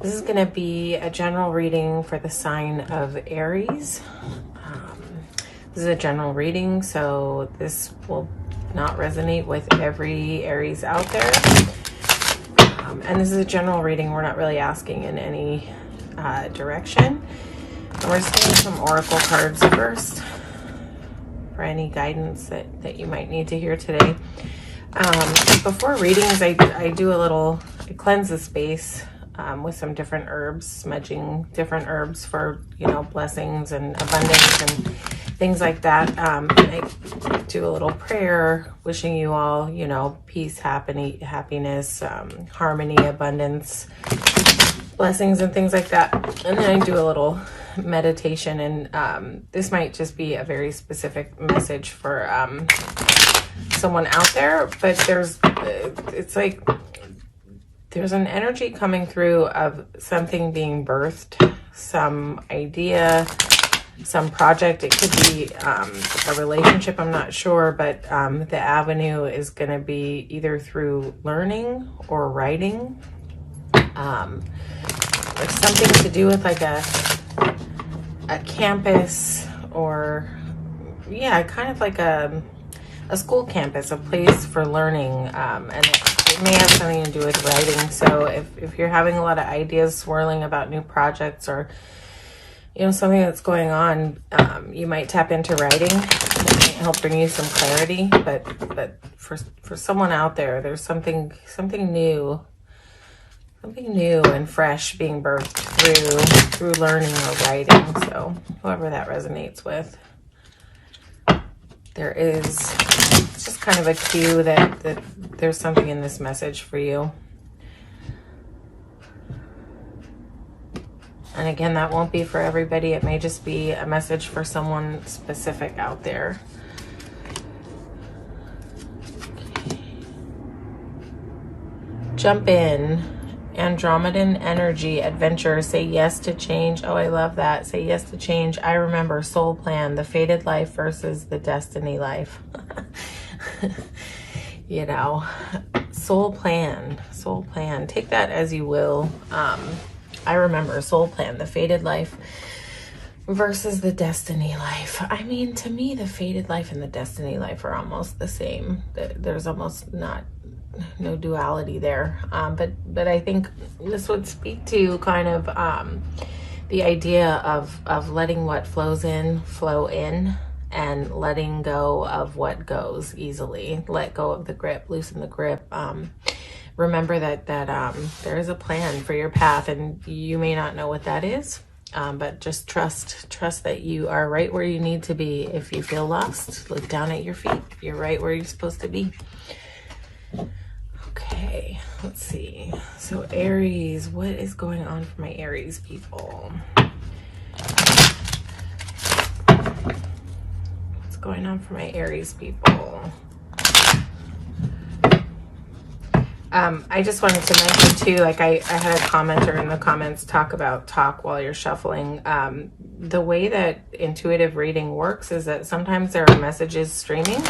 This is going to be a general reading for the sign of Aries. This is a general reading, so this will not resonate with every Aries out there. And this is a general reading. We're not really asking in any direction. And we're just getting some oracle cards first for any guidance that you might need to hear today. Before readings, I do a little, I cleanse the space with some different herbs, smudging different herbs for, you know, blessings and abundance and things like that. I do a little prayer wishing you all, you know, peace, happiness, harmony, abundance, blessings and things like that. And then I do a little meditation, and this might just be a very specific message for someone out there, but it's like there's an energy coming through of something being birthed, some idea, some project. It could be a relationship, I'm not sure, but the avenue is going to be either through learning or writing. It's something to do with like a campus, or yeah, kind of like a school campus, a place for learning, and it may have something to do with writing. So if you're having a lot of ideas swirling about new projects, or you know, something that's going on, you might tap into writing. It might help bring you some clarity. But for someone out there, there's something new and fresh being birthed through learning or writing. So whoever that resonates with, it's just kind of a cue that there's something in this message for you. And again, that won't be for everybody. It may just be a message for someone specific out there. Okay. Jump in. Andromedan energy, adventure, say yes to change. Oh, I love that. Say yes to change. I remember soul plan, the fated life versus the destiny life. You know, soul plan. Take that as you will. I remember soul plan, the fated life versus the destiny life. I mean, to me, the fated life and the destiny life are almost the same. There's almost no duality there. But I think this would speak to kind of the idea of letting what flows in flow in, and letting go of what goes easily. Let go of the grip, loosen the grip. Remember that there is a plan for your path, and you may not know what that is, but just trust that you are right where you need to be. If you feel lost, look down at your feet. You're right where you're supposed to be. Okay, let's see. So Aries, what is going on for my Aries people? What's going on for my Aries people? I just wanted to mention too, like I had a commenter in the comments talk while you're shuffling. The way that intuitive reading works is that sometimes there are messages streaming.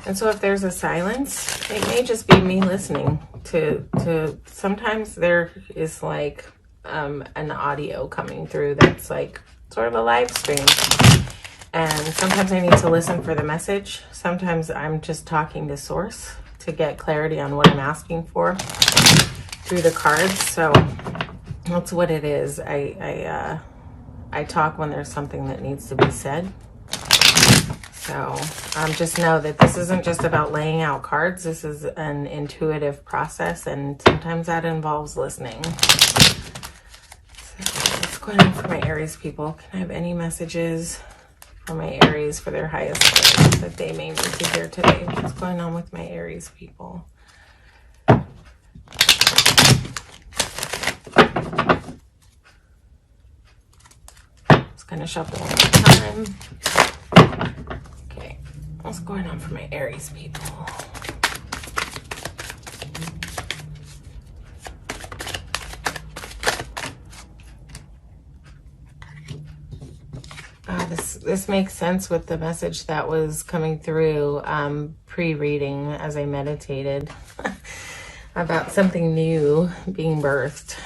And so if there's a silence, it may just be me listening to sometimes there is like an audio coming through that's like sort of a live stream. And sometimes I need to listen for the message. Sometimes I'm just talking to source to get clarity on what I'm asking for through the cards. So that's what it is. I talk when there's something that needs to be said. So just know that this isn't just about laying out cards. This is an intuitive process, and sometimes that involves listening. So what's going on for my Aries people? Can I have any messages for my Aries for their highest good that they may need to hear today? What's going on with my Aries people? Just gonna shuffle one more time. Okay, what's going on for my Aries people? This makes sense with the message that was coming through pre-reading as I meditated. about something new being birthed.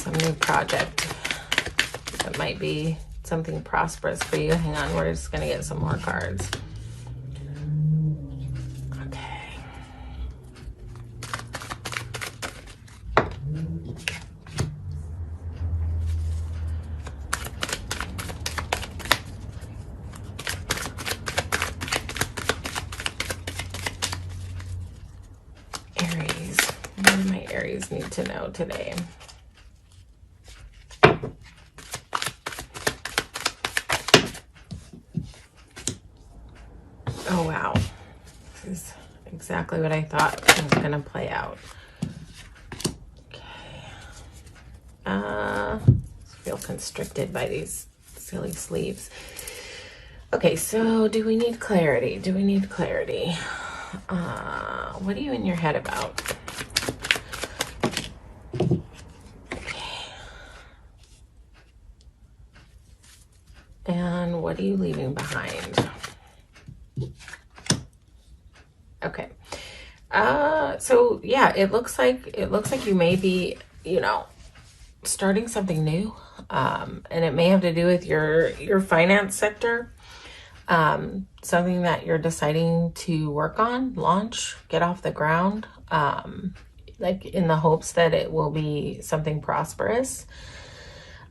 Some new project that might be something prosperous for you. Hang on, we're just gonna get some more cards. Okay. Aries. What do my Aries need to know today? Oh, wow. This is exactly what I thought was going to play out. Okay. I feel constricted by these silly sleeves. Okay, so do we need clarity? Do we need clarity? What are you in your head about? Okay. And what are you leaving behind? Okay. So yeah, it looks like you may be, you know, starting something new. And it may have to do with your finance sector. Something that you're deciding to work on, launch, get off the ground, like in the hopes that it will be something prosperous.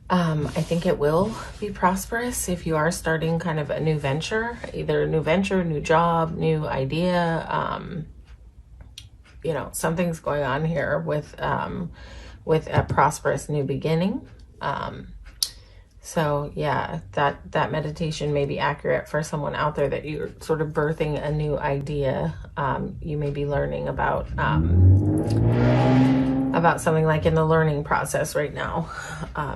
I think it will be prosperous if you are starting kind of a new venture, either a new venture, new job, new idea. You know, something's going on here with a prosperous new beginning. So yeah, that meditation may be accurate for someone out there that you're sort of birthing a new idea. You may be learning about something like in the learning process right now,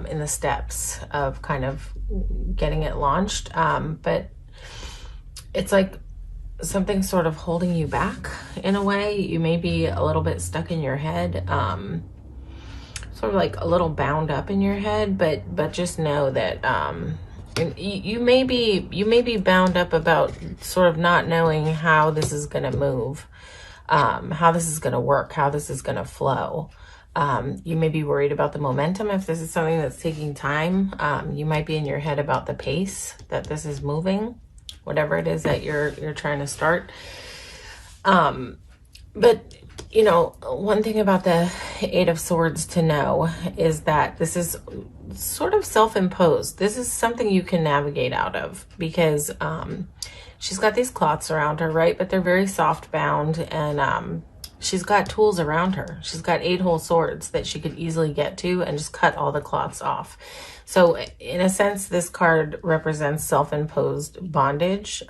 in the steps of kind of getting it launched. But it's like something sort of holding you back in a way. You may be a little bit stuck in your head, sort of like a little bound up in your head, but just know that you may be bound up about sort of not knowing how this is going to move, how this is going to work, how this is going to flow. You may be worried about the momentum if this is something that's taking time. You might be in your head about the pace that this is moving, whatever it is that you're trying to start. But you know, one thing about the Eight of Swords to know is that this is sort of self-imposed. This is something you can navigate out of because she's got these cloths around her, right? But they're very soft bound, and she's got tools around her. She's got 8 whole swords that she could easily get to and just cut all the cloths off. So in a sense, this card represents self-imposed bondage.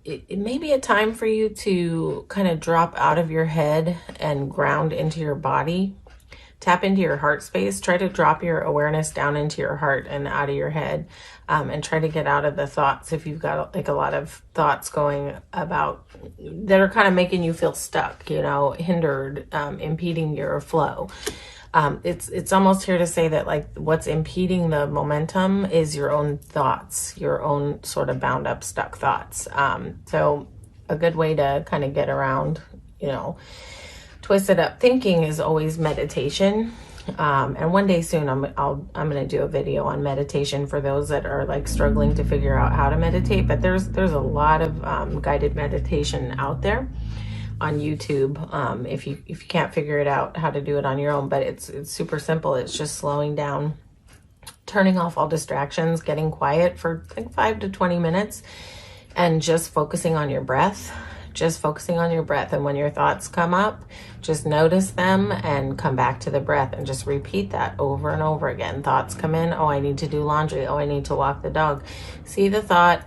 It may be a time for you to kind of drop out of your head and ground into your body. Tap into your heart space. Try to drop your awareness down into your heart and out of your head, and try to get out of the thoughts. If you've got like a lot of thoughts going about that are kind of making you feel stuck, you know, hindered, impeding your flow. It's almost here to say that like what's impeding the momentum is your own thoughts, your own sort of bound up, stuck thoughts. So a good way to kind of get around, you twisted up thinking is always meditation. And one day soon I'm going to do a video on meditation for those that are like struggling to figure out how to meditate. But there's a lot of guided meditation out there on YouTube, if you can't figure it out how to do it on your own. But it's super simple. It's just slowing down, turning off all distractions, getting quiet for like 5 to 20 minutes, and just focusing on your breath. Just focusing on your breath. And when your thoughts come up, just notice them and come back to the breath and just repeat that over and over again. Thoughts come in. Oh, I need to do laundry. Oh, I need to walk the dog. See the thought,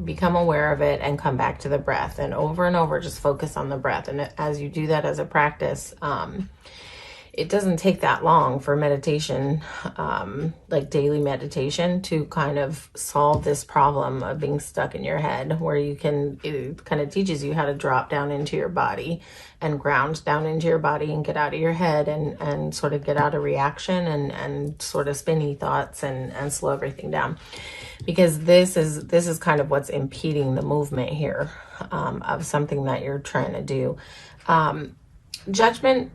become aware of it, and come back to the breath. And over, just focus on the breath. And as you do that as a practice, it doesn't take that long for meditation, like daily meditation, to kind of solve this problem of being stuck in your head, where you can, it kind of teaches you how to drop down into your body and ground down into your body and get out of your head and sort of get out of reaction and sort of spinny thoughts and slow everything down. Because this is kind of what's impeding the movement here, of something that you're trying to do. Judgment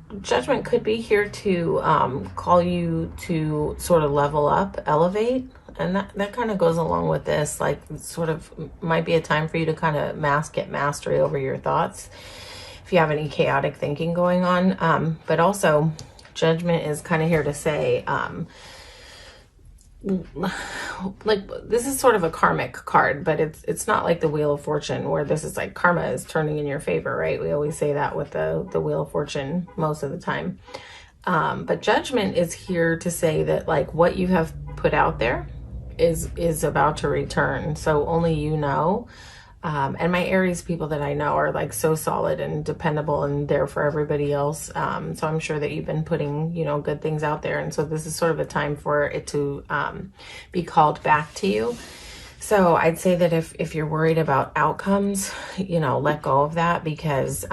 could be here to call you to sort of level up, elevate, and that kind of goes along with this. Like, sort of might be a time for you to kind of get mastery over your thoughts if you have any chaotic thinking going on. But also, Judgment is kind of here to say, like, this is sort of a karmic card, but it's not like the Wheel of Fortune, where this is like karma is turning in your favor, right? We always say that with the Wheel of Fortune most of the time. But Judgment is here to say that, like, what you have put out there is about to return. So only you know. And my Aries people that I know are like so solid and dependable and there for everybody else. So I'm sure that you've been putting, you know, good things out there. And so this is sort of a time for it to be called back to you. So I'd say that if you're worried about outcomes, you know, let go of that, because,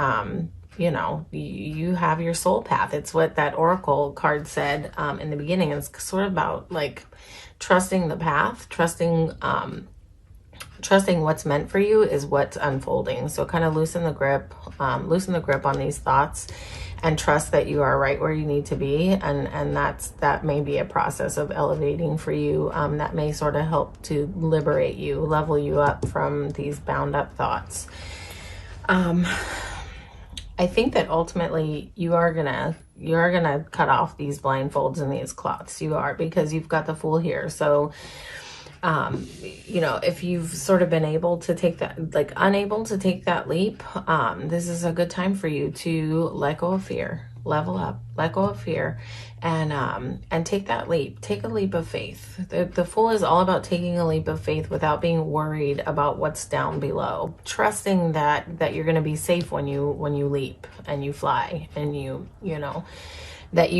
you know, you have your soul path. It's what that Oracle card said in the beginning. It's sort of about like trusting the path, trusting what's meant for you is what's unfolding. So kind of loosen the grip on these thoughts and trust that you are right where you need to be. And that may be a process of elevating for you. That may sort of help to liberate you, level you up from these bound up thoughts. I think that ultimately you are gonna cut off these blindfolds and these cloths. You are, because you've got the Fool here. So you know, if you've sort of been able to take that, like unable to take that leap, this is a good time for you to let go of fear, level up, let go of fear, and take that leap. Take a leap of faith. The Fool is all about taking a leap of faith without being worried about what's down below, trusting that you're going to be safe when you leap and you fly, and you know that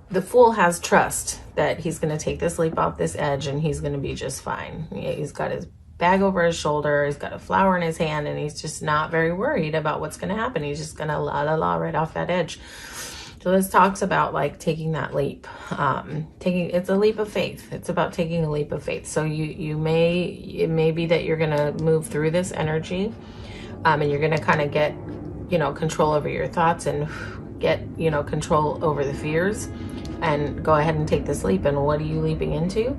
the Fool has trust that he's going to take this leap off this edge and he's going to be just fine. He's got his bag over his shoulder, he's got a flower in his hand, and he's just not very worried about what's going to happen. He's just going to la right off that edge. So this talks about like taking that leap, it's a leap of faith. It's about taking a leap of faith. So it may be that you're going to move through this energy, and you're going to kind of get, you know, control over your thoughts and get, you know, control over the fears, and go ahead and take this leap. And what are you leaping into?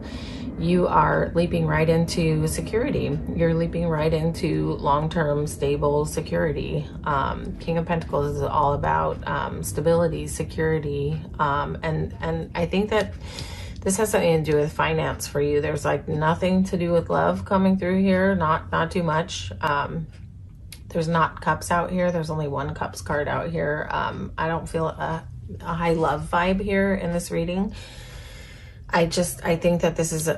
You are leaping right into security. You're leaping right into long-term stable security. King of Pentacles is all about stability, security, and I think that this has something to do with finance for you. There's like nothing to do with love coming through here, not too much. There's not cups out here. There's only one cups card out here. I don't feel a high love vibe here in this reading. I think that this is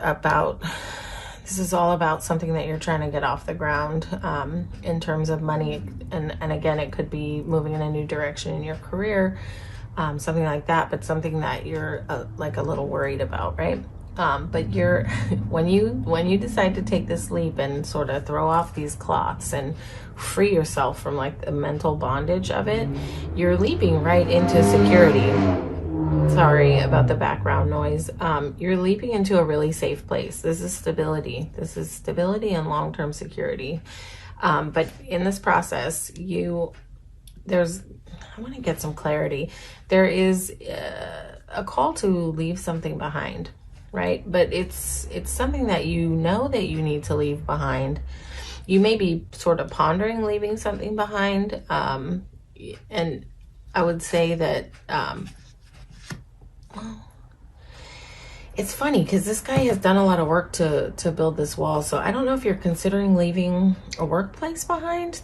all about something that you're trying to get off the ground, in terms of money. And again, it could be moving in a new direction in your career, something like that, but something that you're like a little worried about, right? But you're, when you decide to take this leap and sort of throw off these cloths and free yourself from like the mental bondage of it, you're leaping right into security. Sorry about the background noise. You're leaping into a really safe place. This is stability. This is stability and long-term security. But in this process, I want to get some clarity. There is a call to leave something behind, right? But it's something that you know that you need to leave behind. You may be sort of pondering leaving something behind. And I would say that, it's funny because this guy has done a lot of work to build this wall. So I don't know if you're considering leaving a workplace behind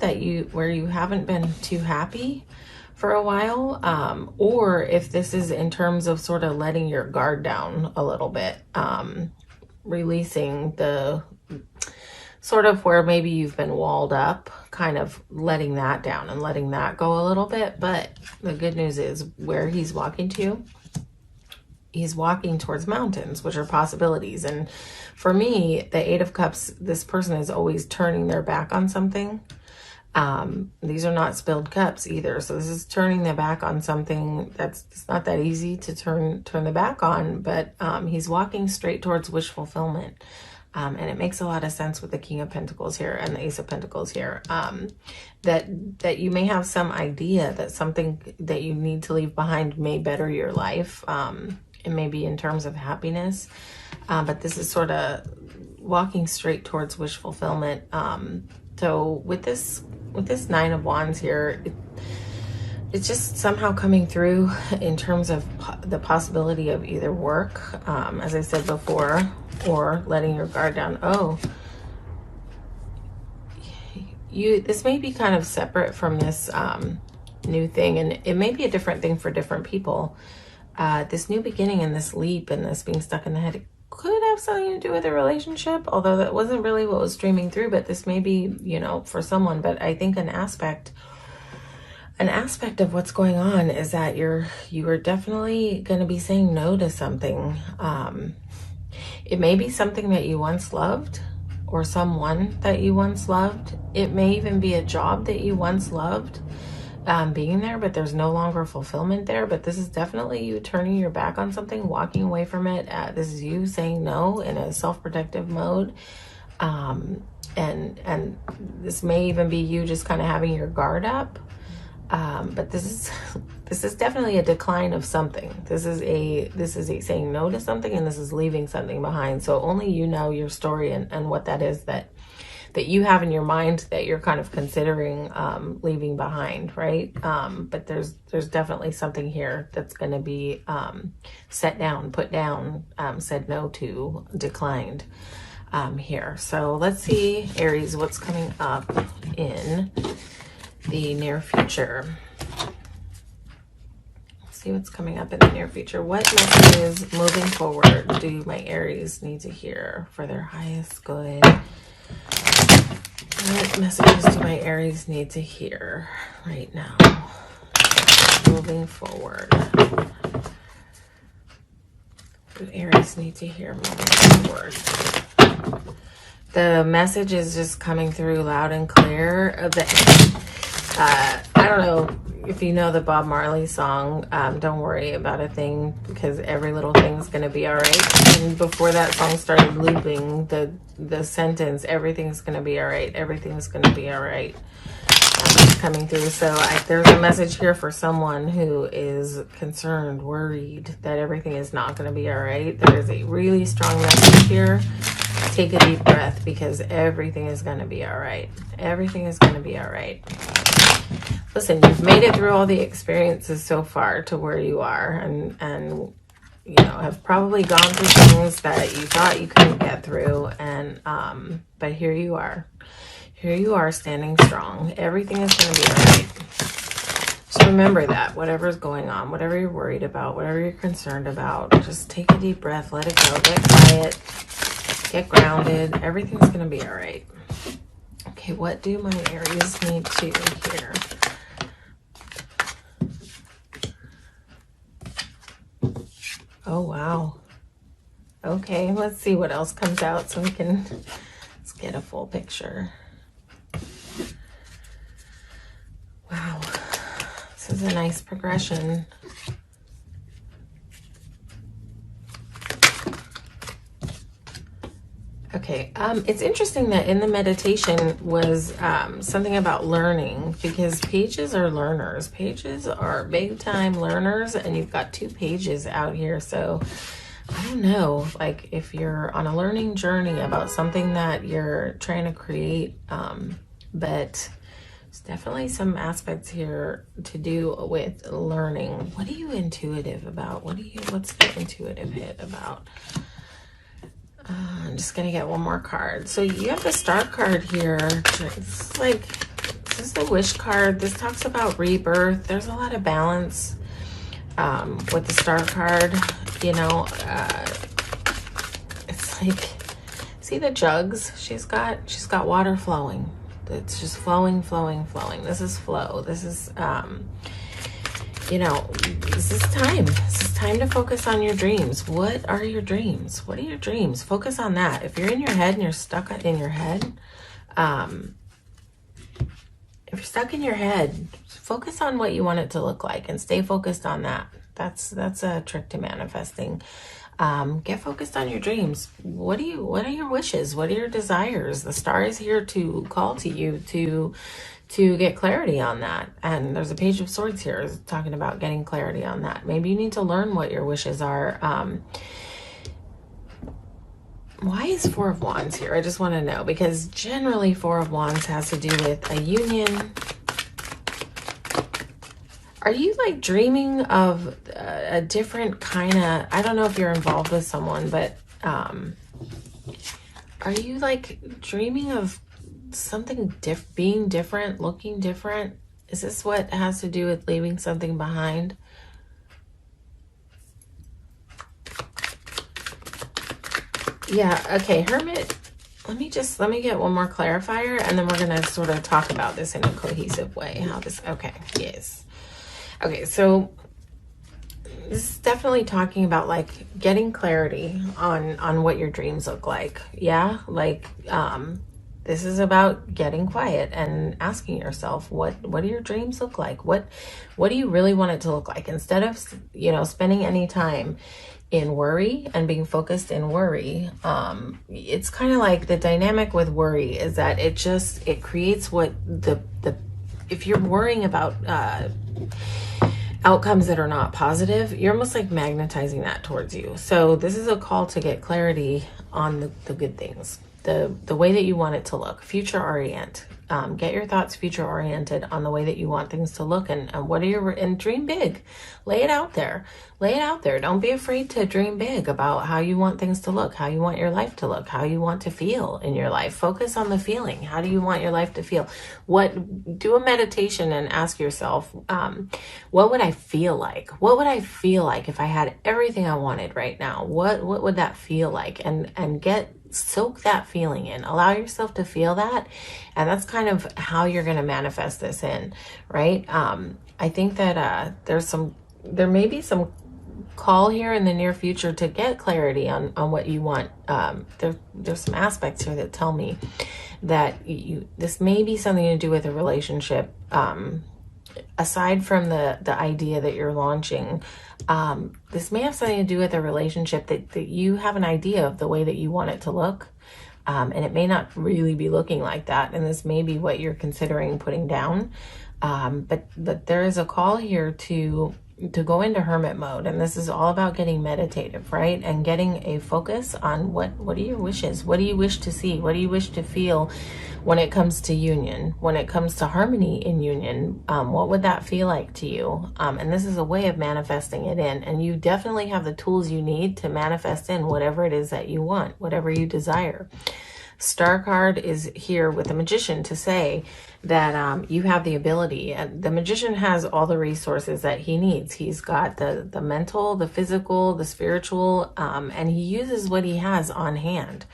where you haven't been too happy for a while, or if this is in terms of sort of letting your guard down a little bit, releasing the sort of where maybe you've been walled up, kind of letting that down and letting that go a little bit. But the good news is where he's walking to, he's walking towards mountains, which are possibilities. And for me, the Eight of Cups, this person is always turning their back on something. These are not spilled cups either. So this is turning their back on something it's not that easy to turn the back on, but he's walking straight towards wish fulfillment. And it makes a lot of sense with the King of Pentacles here and the Ace of Pentacles here, that you may have some idea that something that you need to leave behind may better your life. It may be in terms of happiness, but this is sort of walking straight towards wish fulfillment. So with this Nine of Wands here, it's just somehow coming through in terms of the possibility of either work, as I said before, or letting your guard down. Oh, this may be kind of separate from this new thing, and it may be a different thing for different people. This new beginning and this leap and this being stuck in the head, it could have something to do with a relationship, although that wasn't really what was streaming through, but this may be, you know, for someone. But I think an aspect of what's going on is that you are definitely going to be saying no to something. It may be something that you once loved, or someone that you once loved. It may even be a job that you once loved, being there, but there's no longer fulfillment there. But this is definitely you turning your back on something, walking away from it. This is you saying no in a self-protective mode. And this may even be you just kind of having your guard up. But this is definitely a decline of something. This is a saying no to something, and this is leaving something behind. So only you know your story and what that is that you have in your mind that you're kind of considering leaving behind, right? But there's definitely something here that's going to be set down, put down, said no to, declined here. So let's see, Aries, what's coming up in the near future. Let's see what's coming up in the near future. What messages moving forward do my Aries need to hear for their highest good? What messages do my Aries need to hear right now, moving forward? What do Aries need to hear moving forward? The message is just coming through loud and clear. I don't know if you know the Bob Marley song, Don't Worry About a Thing, because every little thing's going to be all right. And before that song started looping, the sentence, everything's going to be all right, everything's going to be all right, coming through. So there's a message here for someone who is concerned, worried that everything is not going to be all right. There is a really strong message here. Take a deep breath, because everything is going to be all right. Everything is going to be all right. Listen, you've made it through all the experiences so far to where you are, and you know, have probably gone through things that you thought you couldn't get through, and but here you are. Here you are, standing strong. Everything is going to be all right. Just remember that, whatever's going on, whatever you're worried about, whatever you're concerned about, just take a deep breath, let it go, get quiet, get grounded. Everything's going to be all right. Okay, what do my Aries need to hear? Oh, wow. Okay, let's see what else comes out so let's get a full picture. Wow, this is a nice progression. Okay, it's interesting that in the meditation was something about learning, because pages are learners. Pages are big time learners, and you've got 2 pages out here. So I don't know, like if you're on a learning journey about something that you're trying to create, but there's definitely some aspects here to do with learning. What are you intuitive about? What's the intuitive hit about? I'm just gonna get one more card. So you have the Star card here. This is the Wish card. This talks about rebirth. There's a lot of balance with the Star card. You know, it's See the jugs? She's got water flowing. It's just flowing, flowing, flowing. This is flow. This is, you know, this is time. This is time to focus on your dreams. What are your dreams? What are your dreams? Focus on that. If you're in your head and you're stuck in your head, if you're stuck in your head, focus on what you want it to look like and stay focused on that. That's a trick to manifesting. Get focused on your dreams. What are your wishes? What are your desires? The star is here to call to you to get clarity on that. And there's a page of swords here talking about getting clarity on that. Maybe you need to learn what your wishes are. Why is Four of Wands here? I just want to know, because generally Four of Wands has to do with a union. Are you like dreaming of a different kind of, I don't know if you're involved with someone, but are you like dreaming of something being different, looking different? Is this what has to do with leaving something behind? Yeah, okay, Hermit, let me get one more clarifier, and then we're going to sort of talk about this in a cohesive way. How this, okay, yes. Okay, so this is definitely talking about like getting clarity on what your dreams look like. Yeah, like this is about getting quiet and asking yourself, what do your dreams look like? What do you really want it to look like? Instead of, you know, spending any time in worry and being focused in worry, it's kind of like the dynamic with worry is that it creates what if you're worrying about outcomes that are not positive, you're almost like magnetizing that towards you. So this is a call to get clarity on the good things, the way that you want it to look, future orient. Get your thoughts future oriented on the way that you want things to look, and what are your, and dream big. Lay it out there. Lay it out there. Don't be afraid to dream big about how you want things to look, how you want your life to look, how you want to feel in your life. Focus on the feeling. How do you want your life to feel? Do a meditation and ask yourself, what would I feel like? What would I feel like if I had everything I wanted right now? What would that feel like? And soak that feeling in. Allow yourself to feel that. And that's kind of how you're going to manifest this in, right? I think that there may be some call here in the near future to get clarity on what you want. There's some aspects here that tell me that this may be something to do with a relationship. Aside from the idea that you're launching, this may have something to do with a relationship that you have an idea of the way that you want it to look. And it may not really be looking like that. And this may be what you're considering putting down. But there is a call here to go into hermit mode. And this is all about getting meditative, right? And getting a focus on what are your wishes? What do you wish to see? What do you wish to feel when it comes to union? When it comes to harmony in union, what would that feel like to you? And this is a way of manifesting it in. And you definitely have the tools you need to manifest in whatever it is that you want, whatever you desire. Star card is here with the Magician to say that you have the ability, and the Magician has all the resources that he needs. He's got the mental, the physical, the spiritual, and he uses what he has on hand.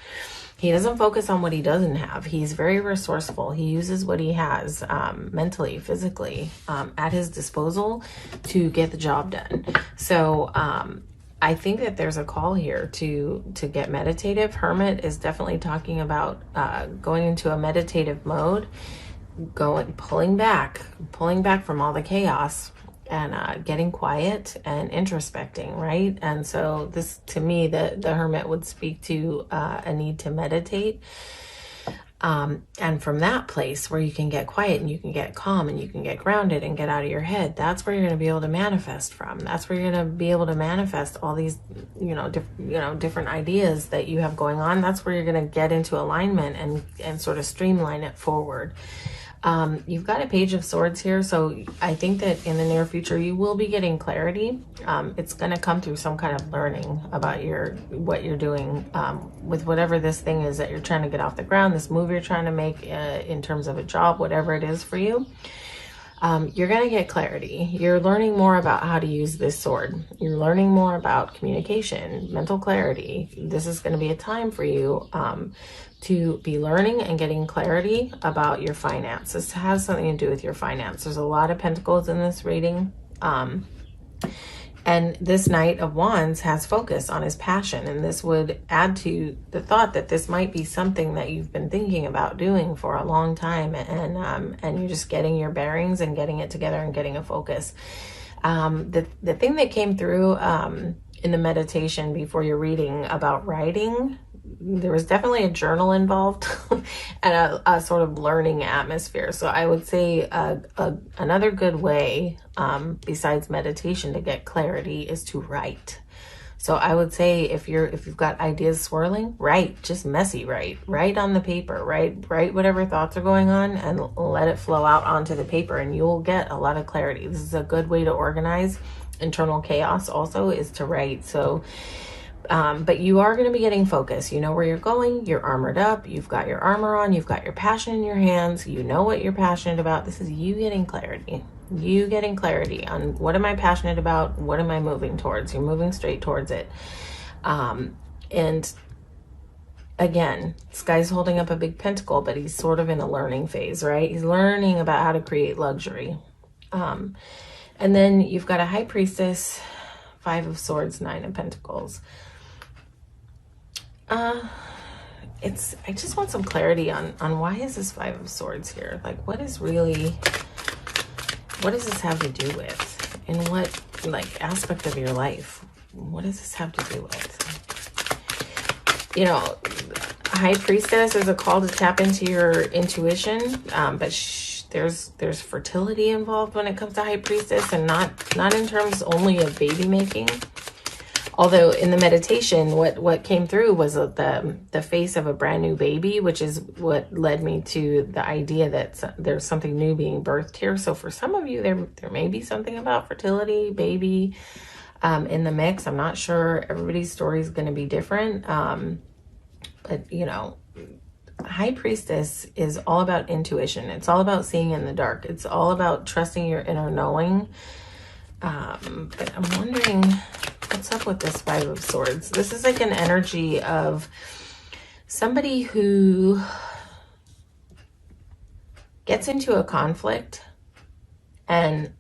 He doesn't focus on what he doesn't have. He's very resourceful. He uses what he has mentally, physically, at his disposal to get the job done. So I think that there's a call here to get meditative. Hermit is definitely talking about going into a meditative mode, pulling back from all the chaos, and getting quiet and introspecting, right? And so this, to me, the Hermit would speak to a need to meditate. And from that place where you can get quiet and you can get calm and you can get grounded and get out of your head, that's where you're going to be able to manifest from. That's where you're going to be able to manifest all these, different ideas that you have going on. That's where you're going to get into alignment and sort of streamline it forward. You've got a Page of Swords here, so I think that in the near future you will be getting clarity. It's going to come through some kind of learning about what you're doing with whatever this thing is that you're trying to get off the ground, this move you're trying to make in terms of a job, whatever it is for you. You're going to get clarity. You're learning more about how to use this sword. You're learning more about communication, mental clarity. This is going to be a time for you to be learning and getting clarity about your finance. This has something to do with your finance. There's a lot of pentacles in this reading. And this Knight of Wands has focus on his passion. And this would add to the thought that this might be something that you've been thinking about doing for a long time. And you're just getting your bearings and getting it together and getting a focus. The thing that came through in the meditation before your reading about writing, there was definitely a journal involved and a sort of learning atmosphere. So I would say another good way besides meditation to get clarity is to write. So I would say if you've got ideas swirling, write, just messy write on the paper, write whatever thoughts are going on and let it flow out onto the paper, and you'll get a lot of clarity. This is a good way to organize internal chaos also, is to write. So but you are going to be getting focus. You know where you're going. You're armored up. You've got your armor on. You've got your passion in your hands. You know what you're passionate about. This is you getting clarity. You getting clarity on what am I passionate about? What am I moving towards? You're moving straight towards it. And again, this guy's holding up a big pentacle, but he's sort of in a learning phase, right? He's learning about how to create luxury. And then you've got a High Priestess, Five of Swords, Nine of Pentacles. I just want some clarity on why is this Five of Swords here? Like, what does this have to do with? In what, like, aspect of your life? What does this have to do with? You know, High Priestess is a call to tap into your intuition, but there's fertility involved when it comes to High Priestess, and not in terms only of baby making. Although in the meditation, what came through was the face of a brand new baby, which is what led me to the idea that there's something new being birthed here. So for some of you, there may be something about fertility, baby, in the mix. I'm not sure. Everybody's story is going to be different. But, you know, High Priestess is all about intuition. It's all about seeing in the dark. It's all about trusting your inner knowing. But I'm wondering, what's up with this Five of Swords? This is like an energy of somebody who gets into a conflict and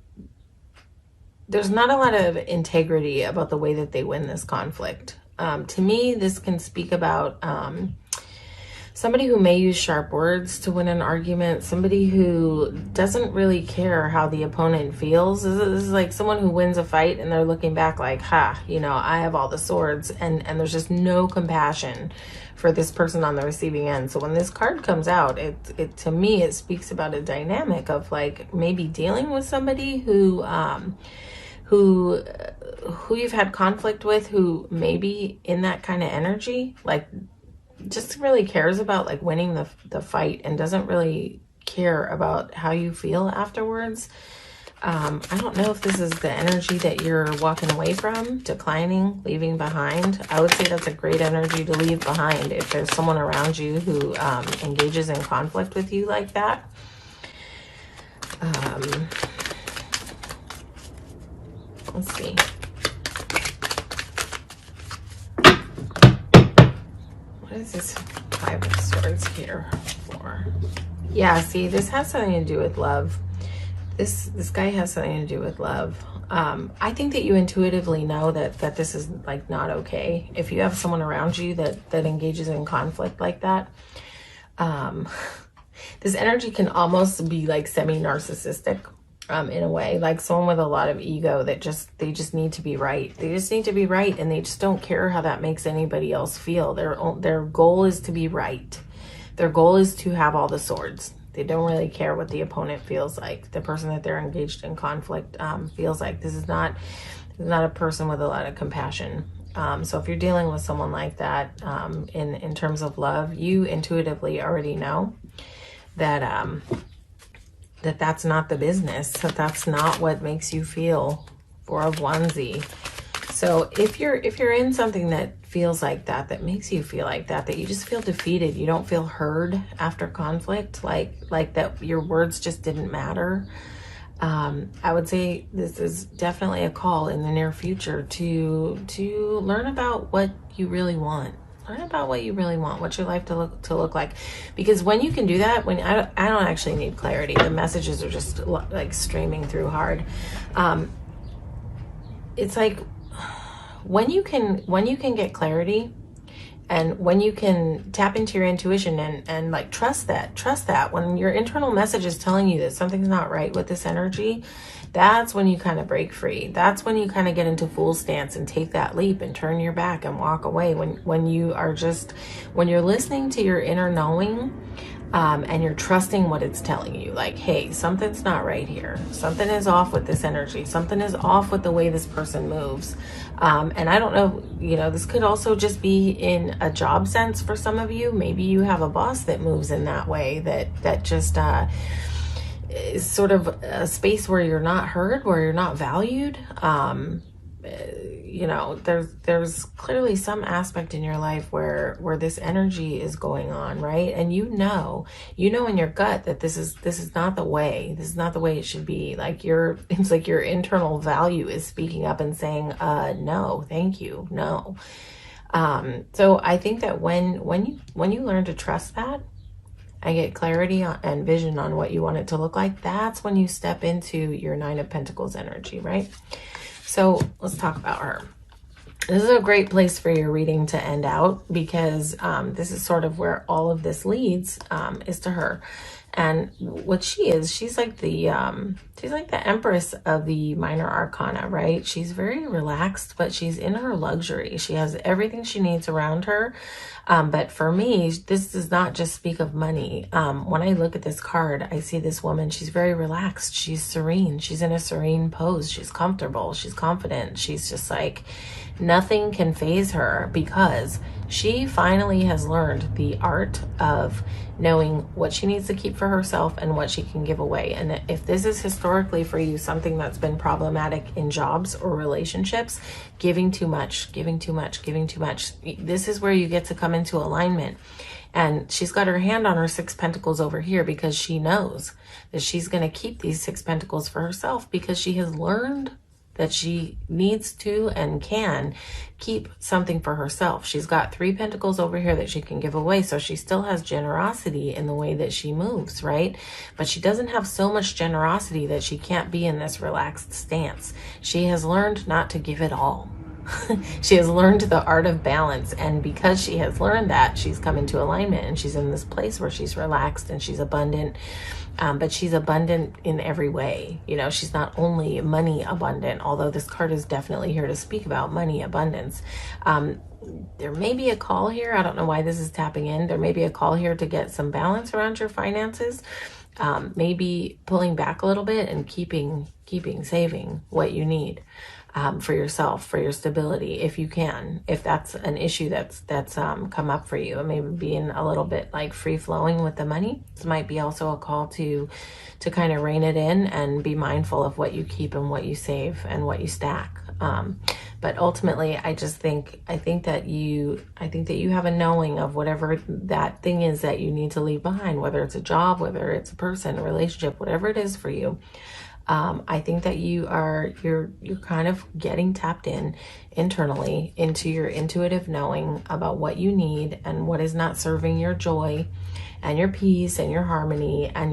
there's not a lot of integrity about the way that they win this conflict. To me, this can speak about somebody who may use sharp words to win an argument, somebody who doesn't really care how the opponent feels. This is like someone who wins a fight and they're looking back like, ha, you know, I have all the swords, and there's just no compassion for this person on the receiving end. So when this card comes out, it to me, it speaks about a dynamic of like maybe dealing with somebody who you've had conflict with, who maybe in that kind of energy, like just really cares about like winning the fight and doesn't really care about how you feel afterwards. I don't know if this is the energy that you're walking away from, declining, leaving behind. I would say that's a great energy to leave behind if there's someone around you who engages in conflict with you like that. Let's see. What is this Five of Swords here for? Yeah, see, this has something to do with love. This guy has something to do with love. I think that you intuitively know that this is like not okay. If you have someone around you that engages in conflict like that, this energy can almost be like semi-narcissistic. In a way, like someone with a lot of ego that they just need to be right. They just need to be right, and they just don't care how that makes anybody else feel. Their goal is to be right. Their goal is to have all the swords. They don't really care what the opponent feels like. The person that they're engaged in conflict feels like. This is not a person with a lot of compassion. So if you're dealing with someone like that, in terms of love, you intuitively already know that that's not the business, that's not what makes you feel. Four of Wandsy. So if you're in something that feels like that makes you feel like that you just feel defeated, you don't feel heard after conflict, like that your words just didn't matter, I would say this is definitely a call in the near future to learn about what you really want. Learn about what you really want, what your life to look like. Because when you can do that, when I don't actually need clarity. The messages are just like streaming through hard. It's like when you can get clarity, and when you can tap into your intuition and like trust that when your internal message is telling you that something's not right with this energy, that's when you kind of break free. That's when you kind of get into fool stance and take that leap and turn your back and walk away. When you're listening to your inner knowing, and you're trusting what it's telling you, like, hey, something's not right here. Something is off with this energy. Something is off with the way this person moves. And I don't know, this could also just be in a job sense for some of you. Maybe you have a boss that moves in that way, that just is sort of a space where you're not heard, where you're not valued. There's clearly some aspect in your life where this energy is going on, right? And you know in your gut that this is not the way. This is not the way it should be. Like it's like your internal value is speaking up and saying, no, thank you, no. So I think that when you learn to trust that and get clarity and vision on what you want it to look like, that's when you step into your Nine of Pentacles energy, right? So let's talk about her. This is a great place for your reading to end out, because this is sort of where all of this leads, is to her. And what she is, she's like the Empress of the Minor Arcana, right? She's very relaxed, but she's in her luxury. She has everything she needs around her. But for me, this does not just speak of money. When I look at this card, I see this woman. She's very relaxed. She's serene. She's in a serene pose. She's comfortable. She's confident. She's just like, nothing can faze her, because she finally has learned the art of knowing what she needs to keep for herself and what she can give away. And if this is historically for you something that's been problematic in jobs or relationships, giving too much, this is where you get to come into alignment. And she's got her hand on her Six Pentacles over here, because she knows that she's going to keep these Six Pentacles for herself, because she has learned that she needs to and can keep something for herself. She's got Three Pentacles over here that she can give away. So she still has generosity in the way that she moves, right? But she doesn't have so much generosity that she can't be in this relaxed stance. She has learned not to give it all. She has learned the art of balance. And because she has learned that, she's come into alignment, and she's in this place where she's relaxed and she's abundant. But she's abundant in every way. She's not only money abundant, although this card is definitely here to speak about money abundance. There may be a call here. I don't know why this is tapping in. There may be a call here to get some balance around your finances. Maybe pulling back a little bit and saving what you need. For yourself, for your stability, if you can, if that's an issue that's come up for you, and maybe being a little bit like free flowing with the money. This might be also a call to kind of rein it in and be mindful of what you keep and what you save and what you stack. But ultimately, I think that you have a knowing of whatever that thing is that you need to leave behind, whether it's a job, whether it's a person, a relationship, whatever it is for you. I think that you're kind of getting tapped in internally into your intuitive knowing about what you need and what is not serving your joy and your peace and your harmony, and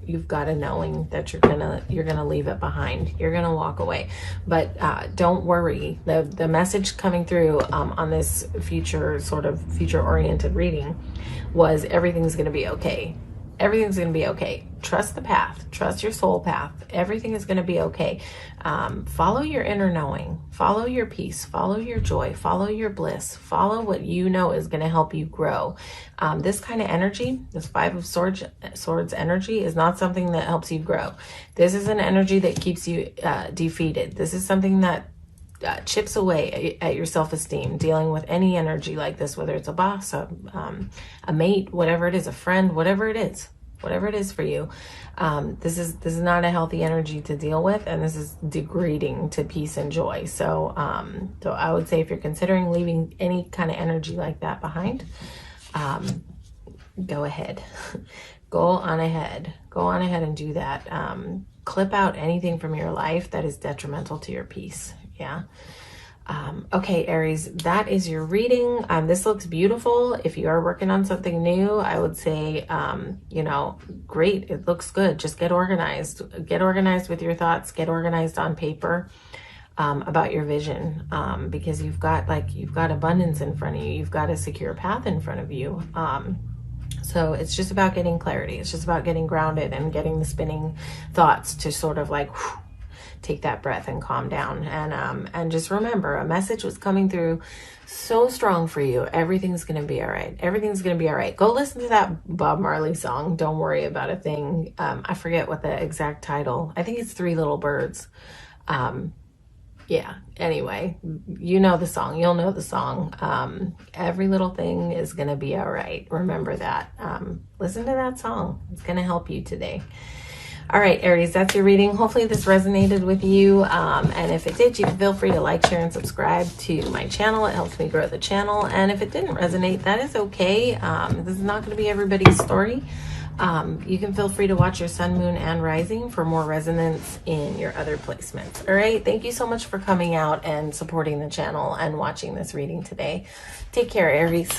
you've got a knowing that you're gonna leave it behind. You're gonna walk away. But don't worry. The message coming through on this future oriented reading was everything's gonna be okay. Everything's going to be okay. Trust the path. Trust your soul path. Everything is going to be okay. Follow your inner knowing. Follow your peace. Follow your joy. Follow your bliss. Follow what you know is going to help you grow. This kind of energy, this Five of Swords energy, is not something that helps you grow. This is an energy that keeps you defeated. This is something that chips away at your self-esteem, dealing with any energy like this, whether it's a boss, a mate, whatever it is, a friend, whatever it is for you. This is not a healthy energy to deal with, and this is degrading to peace and joy. So I would say if you're considering leaving any kind of energy like that behind, go ahead. Go on ahead. Go go on ahead and do that. Clip out anything from your life that is detrimental to your peace. Yeah. Okay, Aries, that is your reading. This looks beautiful. If you are working on something new, I would say, you know, great. It looks good. Just get organized. Get organized with your thoughts. Get organized on paper about your vision, because you've got abundance in front of you. You've got a secure path in front of you. So it's just about getting clarity. It's just about getting grounded and getting the spinning thoughts to sort of like, whew, take that breath and calm down. And just remember, a message was coming through so strong for you. Everything's going to be all right. Everything's going to be all right. Go listen to that Bob Marley song, Don't Worry About a Thing. I forget what the exact title. I think it's Three Little Birds. Yeah, anyway, you know the song. You'll know the song. Every little thing is going to be all right. Remember that. Listen to that song. It's going to help you today. All right, Aries, that's your reading. Hopefully this resonated with you. And if it did, you can feel free to like, share, and subscribe to my channel. It helps me grow the channel. And if it didn't resonate, that is okay. This is not going to be everybody's story. You can feel free to watch your sun, moon, and rising for more resonance in your other placements. All right. Thank you so much for coming out and supporting the channel and watching this reading today. Take care, Aries.